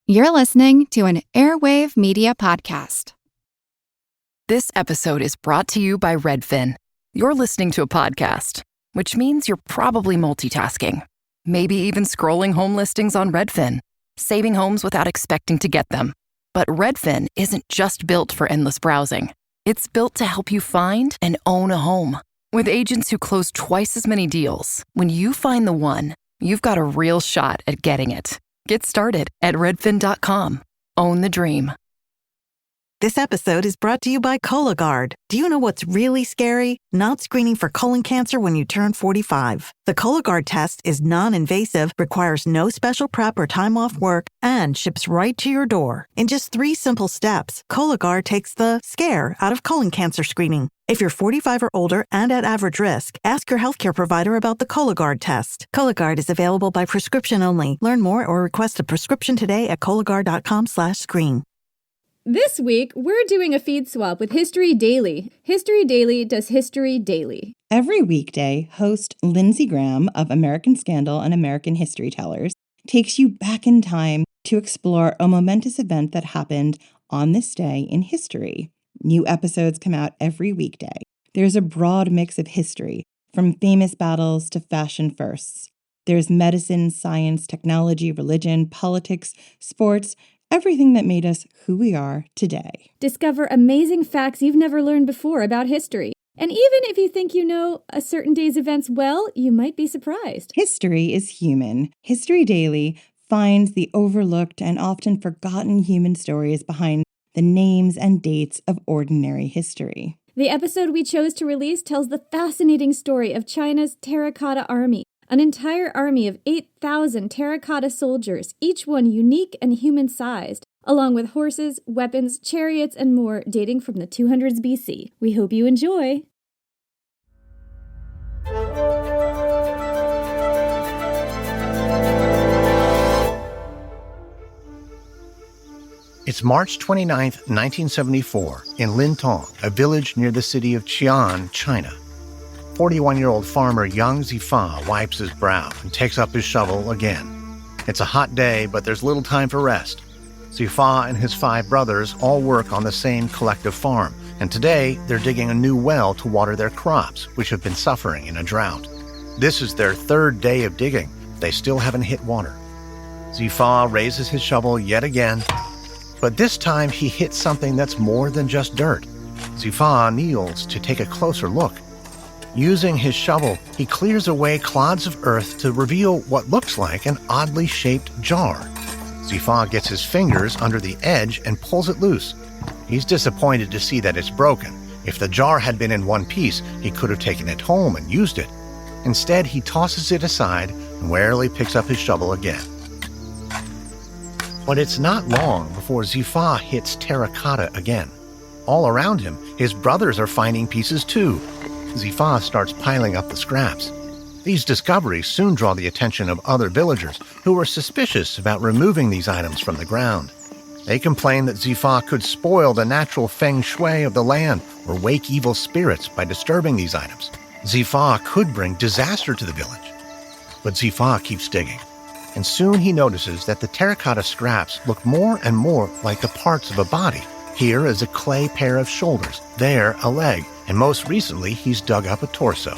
You're listening to an Airwave Media Podcast. This episode is brought to you by Redfin. You're listening to a podcast, which means you're probably multitasking. Maybe even scrolling home listings on Redfin, saving homes without expecting to get them. But Redfin isn't just built for endless browsing. It's built to help you find and own a home. With agents who close twice as many deals, when you find the one, you've got a real shot at getting it. Get started at redfin.com. Own the dream. This episode is brought to you by Cologuard. Do you know what's really scary? Not screening for colon cancer when you turn 45. The Cologuard test is non-invasive, requires no special prep or time off work, and ships right to your door. In just 3 simple steps, Cologuard takes the scare out of colon cancer screening. If you're 45 or older and at average risk, ask your healthcare provider about the Cologuard test. Cologuard is available by prescription only. Learn more or request a prescription today at Cologuard.com/screen. This week, we're doing a feed swap with History Daily. History Daily does History Daily. Every weekday, host Lindsay Graham of American Scandal and American History Tellers takes you back in time to explore a momentous event that happened on this day in history. New episodes come out every weekday. There's a broad mix of history, from famous battles to fashion firsts. There's medicine, science, technology, religion, politics, sports, everything that made us who we are today. Discover amazing facts you've never learned before about history. And even if you think you know a certain day's events well, you might be surprised. History is human. History Daily finds the overlooked and often forgotten human stories behind the names and dates of ordinary history. The episode we chose to release tells the fascinating story of China's Terracotta Army, an entire army of 8,000 terracotta soldiers, each one unique and human-sized, along with horses, weapons, chariots, and more dating from the 200s BC. We hope you enjoy. It's March 29th, 1974, in Lintong, a village near the city of Qian, China. 41-year-old farmer Yang Zifa wipes his brow and takes up his shovel again. It's a hot day, but there's little time for rest. Zifa and his 5 brothers all work on the same collective farm, and today they're digging a new well to water their crops, which have been suffering in a drought. This is their 3rd day of digging. They still haven't hit water. Zifa raises his shovel yet again, but this time he hits something that's more than just dirt. Zifa kneels to take a closer look. Using his shovel, he clears away clods of earth to reveal what looks like an oddly shaped jar. Zifa gets his fingers under the edge and pulls it loose. He's disappointed to see that it's broken. If the jar had been in one piece, he could have taken it home and used it. Instead, he tosses it aside and warily picks up his shovel again. But it's not long before Zifa hits terracotta again. All around him, his brothers are finding pieces too. Zifa starts piling up the scraps. These discoveries soon draw the attention of other villagers who are suspicious about removing these items from the ground. They complain that Zifa could spoil the natural feng shui of the land or wake evil spirits by disturbing these items. Zifa could bring disaster to the village. But Zifa keeps digging, and soon he notices that the terracotta scraps look more and more like the parts of a body. Here is a clay pair of shoulders, there a leg, and most recently he's dug up a torso.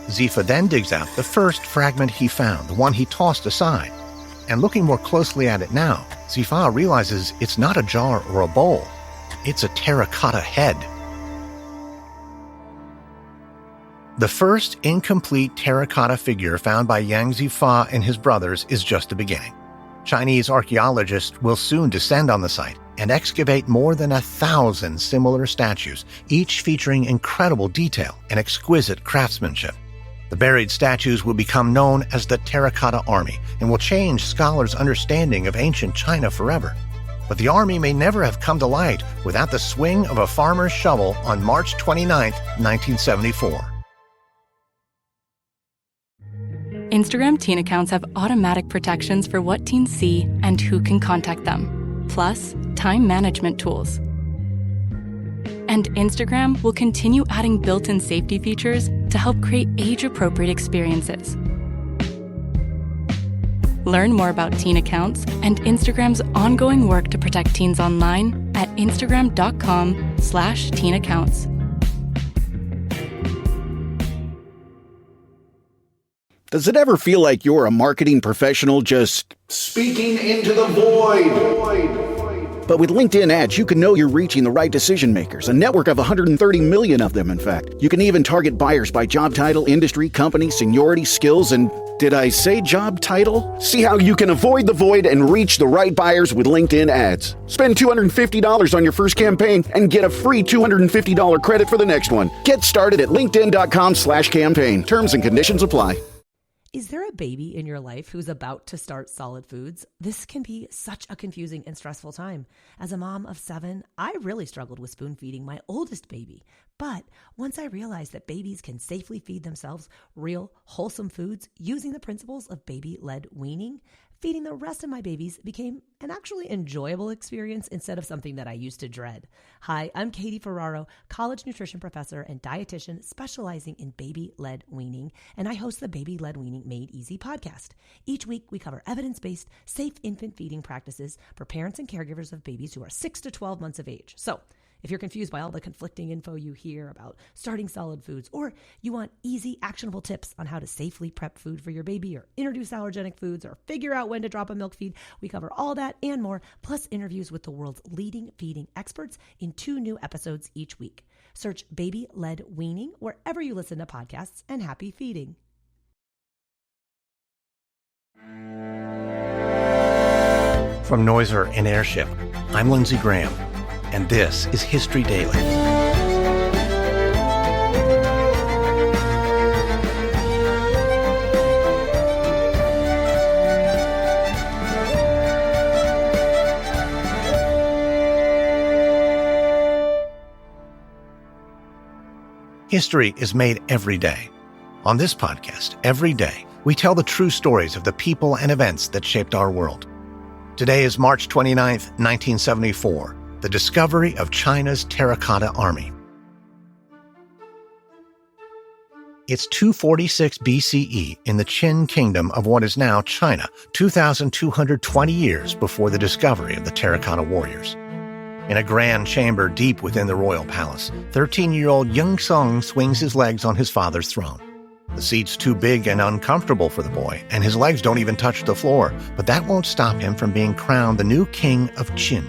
Zifa then digs out the first fragment he found, the one he tossed aside. And looking more closely at it now, Zifa realizes it's not a jar or a bowl. It's a terracotta head. The first incomplete terracotta figure found by Yang Zifa and his brothers is just the beginning. Chinese archaeologists will soon descend on the site and excavate more than 1,000 similar statues, each featuring incredible detail and exquisite craftsmanship. The buried statues will become known as the Terracotta Army and will change scholars' understanding of ancient China forever. But the army may never have come to light without the swing of a farmer's shovel on March 29, 1974. Instagram teen accounts have automatic protections for what teens see and who can contact them, plus time management tools. And Instagram will continue adding built-in safety features to help create age-appropriate experiences. Learn more about teen accounts and Instagram's ongoing work to protect teens online at instagram.com/teenaccounts. Does it ever feel like you're a marketing professional just speaking into the void? But with LinkedIn ads, you can know you're reaching the right decision makers, a network of 130 million of them, in fact. You can even target buyers by job title, industry, company, seniority, skills, and did I say job title? See how you can avoid the void and reach the right buyers with LinkedIn ads. Spend $250 on your first campaign and get a free $250 credit for the next one. Get started at linkedin.com/campaign. Terms and conditions apply. Is there a baby in your life who's about to start solid foods? This can be such a confusing and stressful time. As a mom of 7, I really struggled with spoon feeding my oldest baby. But once I realized that babies can safely feed themselves real, wholesome foods using the principles of baby-led weaning, feeding the rest of my babies became an actually enjoyable experience instead of something that I used to dread. Hi, I'm Katie Ferraro, college nutrition professor and dietitian specializing in baby-led weaning, and I host the Baby-Led Weaning Made Easy podcast. Each week, we cover evidence-based, safe infant feeding practices for parents and caregivers of babies who are 6 to 12 months of age. So, if you're confused by all the conflicting info you hear about starting solid foods, or you want easy, actionable tips on how to safely prep food for your baby, or introduce allergenic foods, or figure out when to drop a milk feed, we cover all that and more, plus interviews with the world's leading feeding experts in 2 new episodes each week. Search Baby-Led Weaning wherever you listen to podcasts, and happy feeding. From Noiser and Airship, I'm Lindsay Graham, and this is History Daily. History is made every day. On this podcast, every day, we tell the true stories of the people and events that shaped our world. Today is March 29th, 1974, the discovery of China's Terracotta Army. It's 246 BCE in the Qin Kingdom of what is now China, 2,220 years before the discovery of the Terracotta Warriors. In a grand chamber deep within the royal palace, 13-year-old Young Sung swings his legs on his father's throne. The seat's too big and uncomfortable for the boy, and his legs don't even touch the floor, but that won't stop him from being crowned the new king of Qin.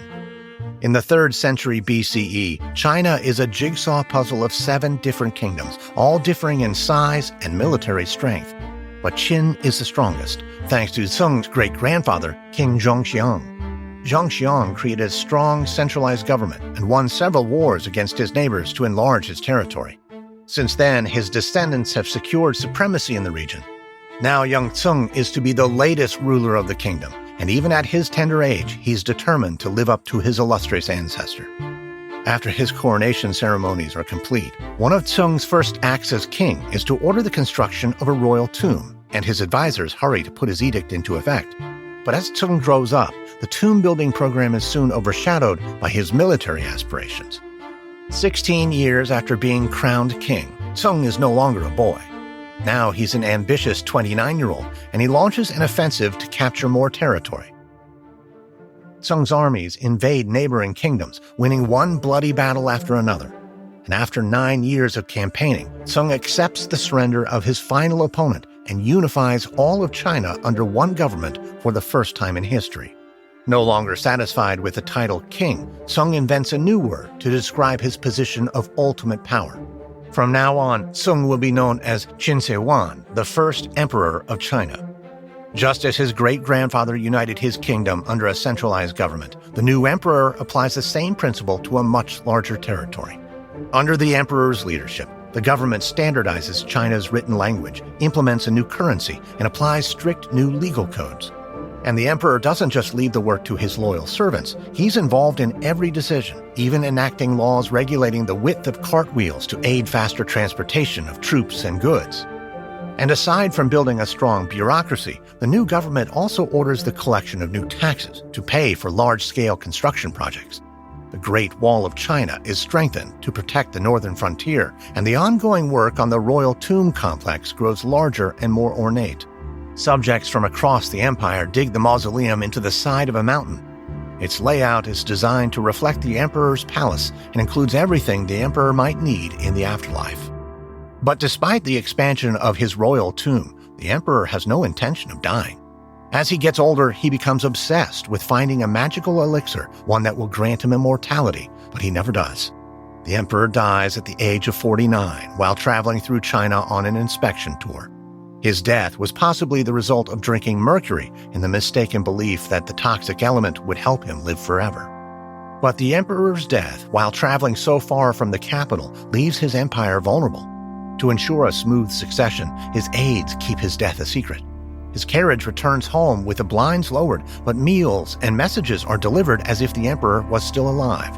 In the 3rd century BCE, China is a jigsaw puzzle of 7 different kingdoms, all differing in size and military strength. But Qin is the strongest, thanks to Sung's great-grandfather, King Zhongxiang. Zhongxiang created a strong, centralized government and won several wars against his neighbors to enlarge his territory. Since then, his descendants have secured supremacy in the region. Now Young Sung is to be the latest ruler of the kingdom, and even at his tender age, he's determined to live up to his illustrious ancestor. After his coronation ceremonies are complete, one of Sung's first acts as king is to order the construction of a royal tomb, and his advisors hurry to put his edict into effect. But as Sung grows up, the tomb-building program is soon overshadowed by his military aspirations. 16 years after being crowned king, Sung is no longer a boy. Now he's an ambitious 29-year-old, and he launches an offensive to capture more territory. Sung's armies invade neighboring kingdoms, winning one bloody battle after another. And after 9 years of campaigning, Sung accepts the surrender of his final opponent and unifies all of China under one government for the first time in history. No longer satisfied with the title king, Sung invents a new word to describe his position of ultimate power. From now on, Sung will be known as Qin Shi Huang, the first emperor of China. Just as his great-grandfather united his kingdom under a centralized government, the new emperor applies the same principle to a much larger territory. Under the emperor's leadership, the government standardizes China's written language, implements a new currency, and applies strict new legal codes. And the emperor doesn't just leave the work to his loyal servants. He's involved in every decision, even enacting laws regulating the width of cartwheels to aid faster transportation of troops and goods. And aside from building a strong bureaucracy, the new government also orders the collection of new taxes to pay for large-scale construction projects. The Great Wall of China is strengthened to protect the northern frontier, and the ongoing work on the royal tomb complex grows larger and more ornate. Subjects from across the empire dig the mausoleum into the side of a mountain. Its layout is designed to reflect the emperor's palace and includes everything the emperor might need in the afterlife. But despite the expansion of his royal tomb, the emperor has no intention of dying. As he gets older, he becomes obsessed with finding a magical elixir, one that will grant him immortality, but he never does. The emperor dies at the age of 49 while traveling through China on an inspection tour. His death was possibly the result of drinking mercury in the mistaken belief that the toxic element would help him live forever. But the emperor's death, while traveling so far from the capital, leaves his empire vulnerable. To ensure a smooth succession, his aides keep his death a secret. His carriage returns home with the blinds lowered, but meals and messages are delivered as if the emperor was still alive.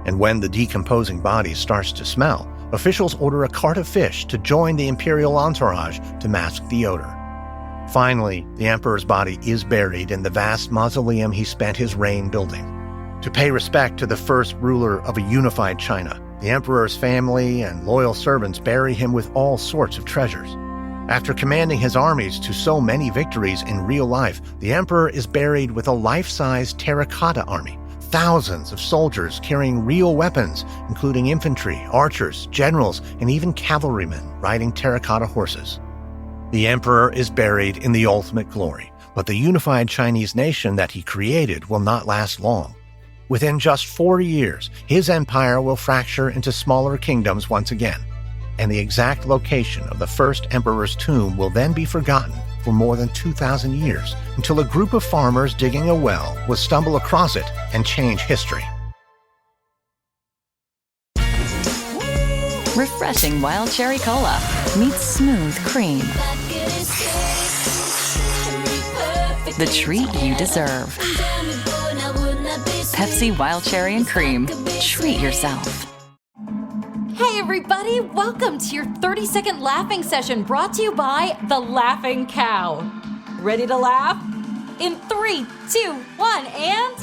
And when the decomposing body starts to smell, officials order a cart of fish to join the imperial entourage to mask the odor. Finally, the emperor's body is buried in the vast mausoleum he spent his reign building. To pay respect to the first ruler of a unified China, the emperor's family and loyal servants bury him with all sorts of treasures. After commanding his armies to so many victories in real life, the emperor is buried with a life-size terracotta army, thousands of soldiers carrying real weapons, including infantry, archers, generals, and even cavalrymen riding terracotta horses. The emperor is buried in the ultimate glory, but the unified Chinese nation that he created will not last long. Within just 40 years, his empire will fracture into smaller kingdoms once again, and the exact location of the first emperor's tomb will then be forgotten for more than 2,000 years, until a group of farmers digging a well will stumble across it and change history. Refreshing wild cherry cola meets smooth cream. The treat you deserve. Pepsi Wild Cherry and Cream. Treat yourself. Hey everybody, welcome to your 30-second laughing session brought to you by The Laughing Cow. Ready to laugh? In 3, 2, 1, and...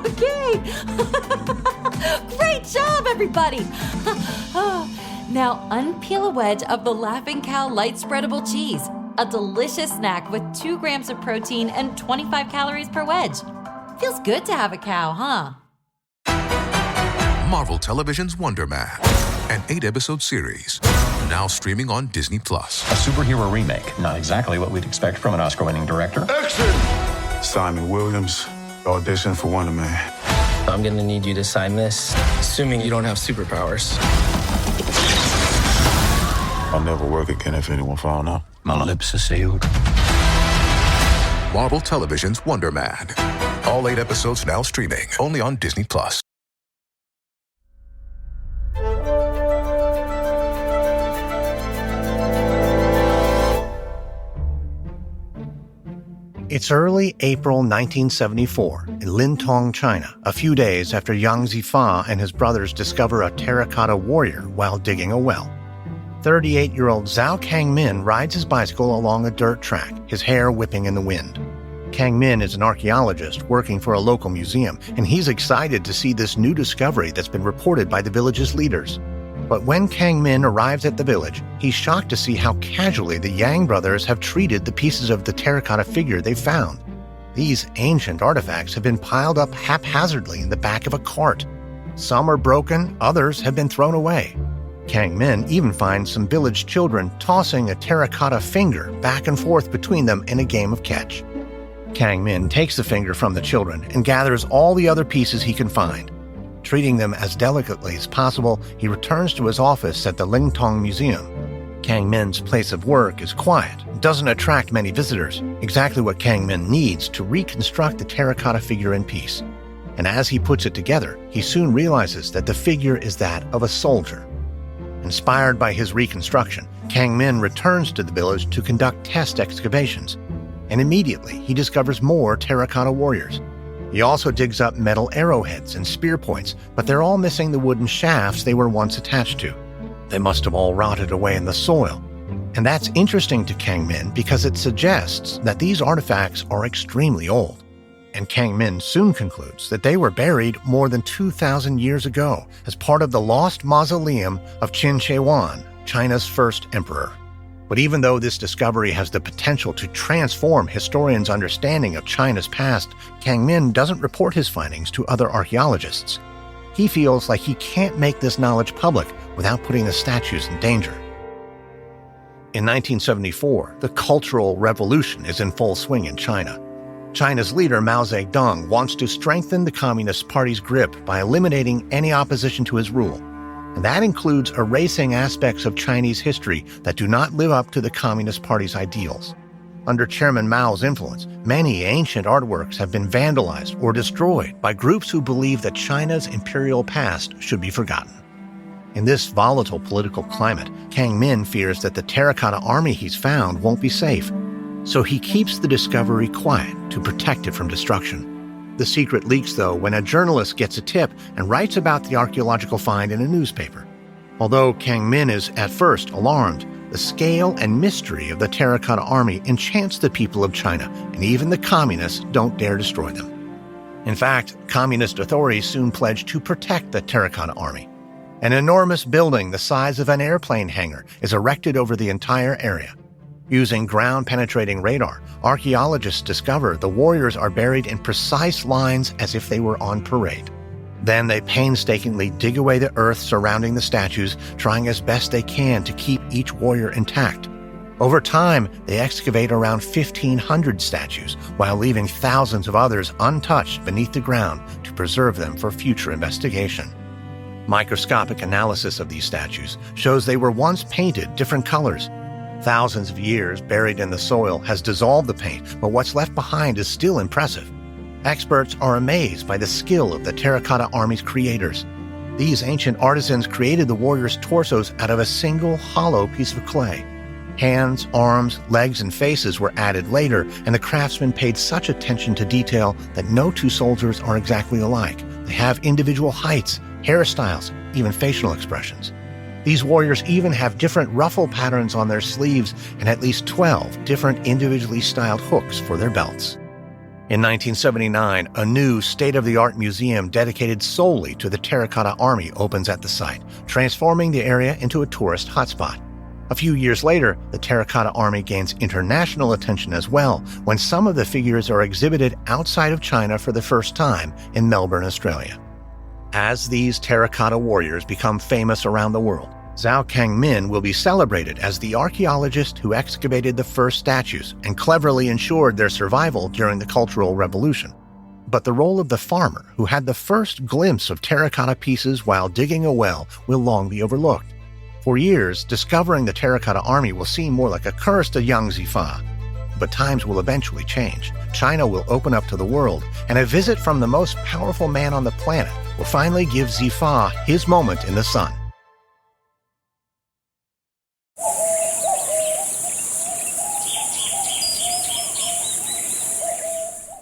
Okay! Great job, everybody! Now unpeel a wedge of The Laughing Cow light spreadable cheese, a delicious snack with 2 grams of protein and 25 calories per wedge. Feels good to have a cow, huh? Marvel Television's Wonder Man, an 8-episode series, now streaming on Disney+. A superhero remake, not exactly what we'd expect from an Oscar-winning director. Action! Simon Williams, audition for Wonder Man. I'm gonna need you to sign this, assuming you don't have superpowers. I'll never work again if anyone found out. My lips are sealed. Marvel Television's Wonder Man. All 8 episodes now streaming, only on Disney+. It's early April 1974 in Lintong, China, a few days after Yang Zifa and his brothers discover a terracotta warrior while digging a well. 38-year-old Zhao Kangmin rides his bicycle along a dirt track, his hair whipping in the wind. Kangmin is an archaeologist working for a local museum, and he's excited to see this new discovery that's been reported by the village's leaders. But when Kangmin arrives at the village, he's shocked to see how casually the Yang brothers have treated the pieces of the terracotta figure they found. These ancient artifacts have been piled up haphazardly in the back of a cart. Some are broken, others have been thrown away. Kangmin even finds some village children tossing a terracotta finger back and forth between them in a game of catch. Kangmin takes the finger from the children and gathers all the other pieces he can find. Treating them as delicately as possible, he returns to his office at the Lintong Museum. Kangmin's place of work is quiet and doesn't attract many visitors, exactly what Kangmin needs to reconstruct the terracotta figure in peace. And as he puts it together, he soon realizes that the figure is that of a soldier. Inspired by his reconstruction, Kangmin returns to the village to conduct test excavations, and immediately he discovers more terracotta warriors. He also digs up metal arrowheads and spear points, but they're all missing the wooden shafts they were once attached to. They must have all rotted away in the soil. And that's interesting to Kangmin because it suggests that these artifacts are extremely old. And Kangmin soon concludes that they were buried more than 2,000 years ago as part of the lost mausoleum of Qin Shi Huang, China's first emperor. But even though this discovery has the potential to transform historians' understanding of China's past, Kang Min doesn't report his findings to other archaeologists. He feels like he can't make this knowledge public without putting the statues in danger. In 1974, the Cultural Revolution is in full swing in China. China's leader Mao Zedong wants to strengthen the Communist Party's grip by eliminating any opposition to his rule. And that includes erasing aspects of Chinese history that do not live up to the Communist Party's ideals. Under Chairman Mao's influence, many ancient artworks have been vandalized or destroyed by groups who believe that China's imperial past should be forgotten. In this volatile political climate, Kang Min fears that the Terracotta army he's found won't be safe, so he keeps the discovery quiet to protect it from destruction. The secret leaks, though, when a journalist gets a tip and writes about the archaeological find in a newspaper. Although Kang Min is at first alarmed, the scale and mystery of the Terracotta army enchants the people of China, and even the communists don't dare destroy them. In fact, communist authorities soon pledged to protect the Terracotta army. An enormous building the size of an airplane hangar is erected over the entire area. Using ground-penetrating radar, archaeologists discover the warriors are buried in precise lines as if they were on parade. Then they painstakingly dig away the earth surrounding the statues, trying as best they can to keep each warrior intact. Over time, they excavate around 1,500 statues, while leaving thousands of others untouched beneath the ground to preserve them for future investigation. Microscopic analysis of these statues shows they were once painted different colors. Thousands of years buried in the soil has dissolved the paint, but what's left behind is still impressive. Experts are amazed by the skill of the Terracotta army's creators. These ancient artisans created the warriors' torsos out of a single hollow piece of clay. Hands, arms, legs, and faces were added later, and the craftsmen paid such attention to detail that no two soldiers are exactly alike. They have individual heights, hairstyles, even facial expressions. These warriors even have different ruffle patterns on their sleeves and at least 12 different individually styled hooks for their belts. In 1979, a new state-of-the-art museum dedicated solely to the Terracotta Army opens at the site, transforming the area into a tourist hotspot. A few years later, the Terracotta Army gains international attention as well, when some of the figures are exhibited outside of China for the first time in Melbourne, Australia. As these terracotta warriors become famous around the world, Zhao Kang Min will be celebrated as the archaeologist who excavated the first statues and cleverly ensured their survival during the Cultural Revolution. But the role of the farmer who had the first glimpse of terracotta pieces while digging a well will long be overlooked. For years, discovering the Terracotta Army will seem more like a curse to young Zifa. But times will eventually change. China will open up to the world, and a visit from the most powerful man on the planet will finally give Zifa his moment in the sun.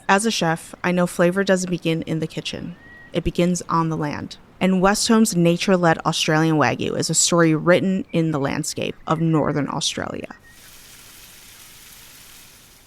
As a chef, I know flavor doesn't begin in the kitchen. It begins on the land. And Westhome's nature-led Australian Wagyu is a story written in the landscape of Northern Australia.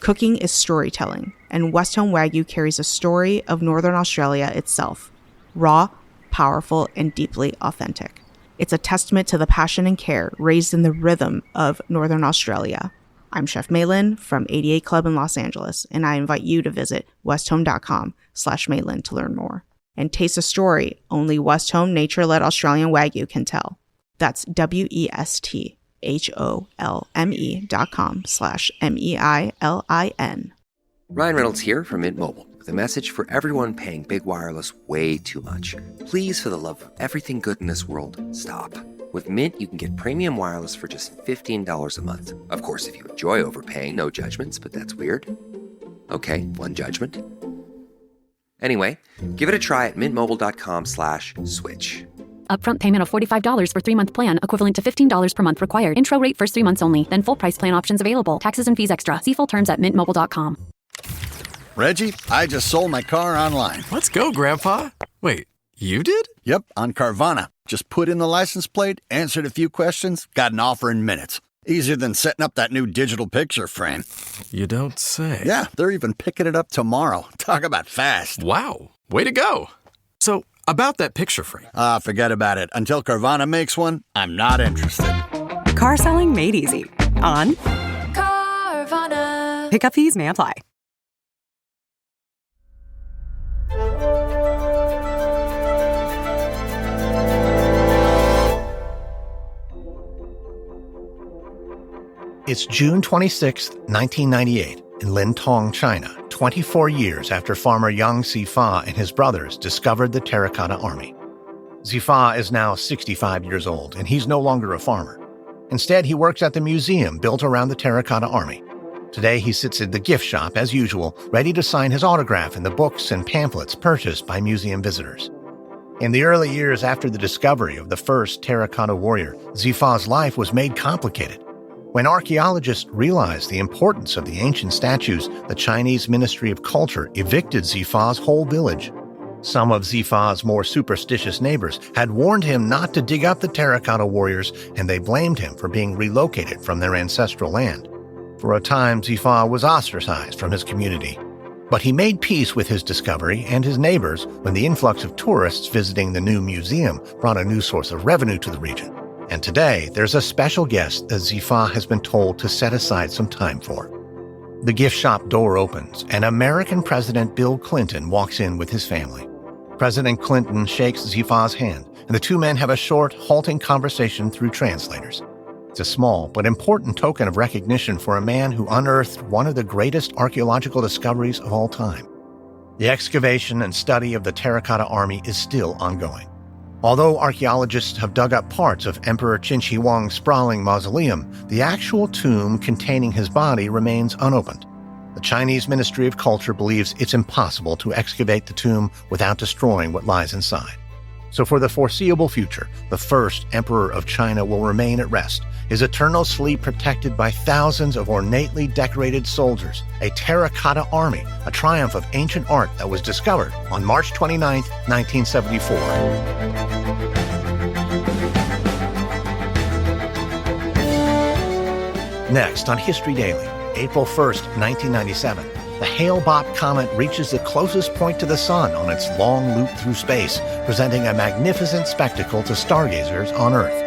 Cooking is storytelling, and Westhome Wagyu carries a story of Northern Australia itself. Raw, powerful, and deeply authentic. It's a testament to the passion and care raised in the rhythm of Northern Australia. I'm Chef Maylin from 88 Club in Los Angeles, and I invite you to visit westhome.com/Maylin to learn more. And taste a story only Westhome nature-led Australian Wagyu can tell. That's westhome.com/MEILIN. Ryan Reynolds here from Mint Mobile with a message for everyone paying big wireless way too much. Please, for the love of everything good in this world, stop. With Mint, you can get premium wireless for just $15 a month. Of course, if you enjoy overpaying, no judgments, but that's weird. Okay, one judgment. Anyway, give it a try at mintmobile.com/switch. Upfront payment of $45 for 3-month plan, equivalent to $15 per month required. Intro rate first 3 months only. Then full price plan options available. Taxes and fees extra. See full terms at mintmobile.com. Reggie, I just sold my car online. Let's go, Grandpa. Wait, you did? Yep, on Carvana. Just put in the license plate, answered a few questions, got an offer in minutes. Easier than setting up that new digital picture frame. You don't say. Yeah, they're even picking it up tomorrow. Talk about fast. Wow, way to go. So, about that picture frame. Forget about it. Until Carvana makes one, I'm not interested. Car selling made easy. on Carvana. Pickup fees may apply. It's June 26, 1998, in Lintong, China, 24 years after farmer Yang Zifa and his brothers discovered the Terracotta Army. Zifa is now 65 years old, and he's no longer a farmer. Instead, he works at the museum built around the Terracotta Army. Today, he sits in the gift shop, as usual, ready to sign his autograph in the books and pamphlets purchased by museum visitors. In the early years after the discovery of the first terracotta warrior, Zifa's life was made complicated. When archaeologists realized the importance of the ancient statues, the Chinese Ministry of Culture evicted Zifa's whole village. Some of Zifa's more superstitious neighbors had warned him not to dig up the terracotta warriors, and they blamed him for being relocated from their ancestral land. For a time, Zifa was ostracized from his community. But he made peace with his discovery and his neighbors when the influx of tourists visiting the new museum brought a new source of revenue to the region. And today, there's a special guest that Zifa has been told to set aside some time for. The gift shop door opens, and American President Bill Clinton walks in with his family. President Clinton shakes Zifa's hand, and the two men have a short, halting conversation through translators. It's a small but important token of recognition for a man who unearthed one of the greatest archaeological discoveries of all time. The excavation and study of the Terracotta Army is still ongoing. Although archaeologists have dug up parts of Emperor Qin Shi Huang's sprawling mausoleum, the actual tomb containing his body remains unopened. The Chinese Ministry of Culture believes it's impossible to excavate the tomb without destroying what lies inside. So for the foreseeable future, the first emperor of China will remain at rest, his eternal sleep protected by thousands of ornately decorated soldiers, a terracotta army, a triumph of ancient art that was discovered on March 29, 1974. Next on History Daily, April 1st, 1997, the Hale-Bopp comet reaches the closest point to the sun on its long loop through space, presenting a magnificent spectacle to stargazers on Earth.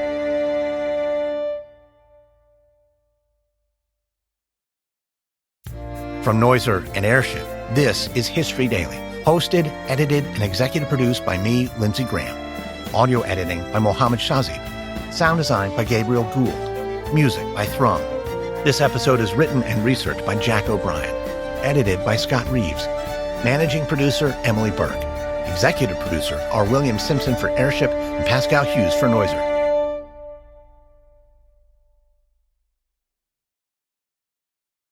From Noiser and Airship, this is History Daily, hosted, edited, and executive produced by me, Lindsay Graham. Audio editing by Mohammed Shazi. Sound design by Gabriel Gould. Music by Thrum. This episode is written and researched by Jack O'Brien. Edited by Scott Reeves. Managing producer, Emily Burke. Executive producer are William Simpson for Airship and Pascal Hughes for Noiser.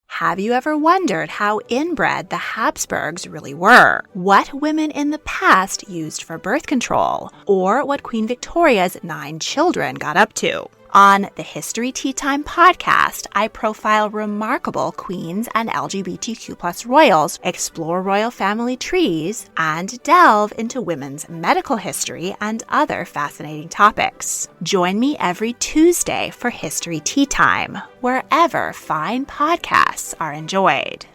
Have you ever wondered how inbred the Habsburgs really were? What women in the past used for birth control? Or what Queen Victoria's 9 children got up to? On the History Tea Time podcast, I profile remarkable queens and LGBTQ+ royals, explore royal family trees, and delve into women's medical history and other fascinating topics. Join me every Tuesday for History Tea Time, wherever fine podcasts are enjoyed.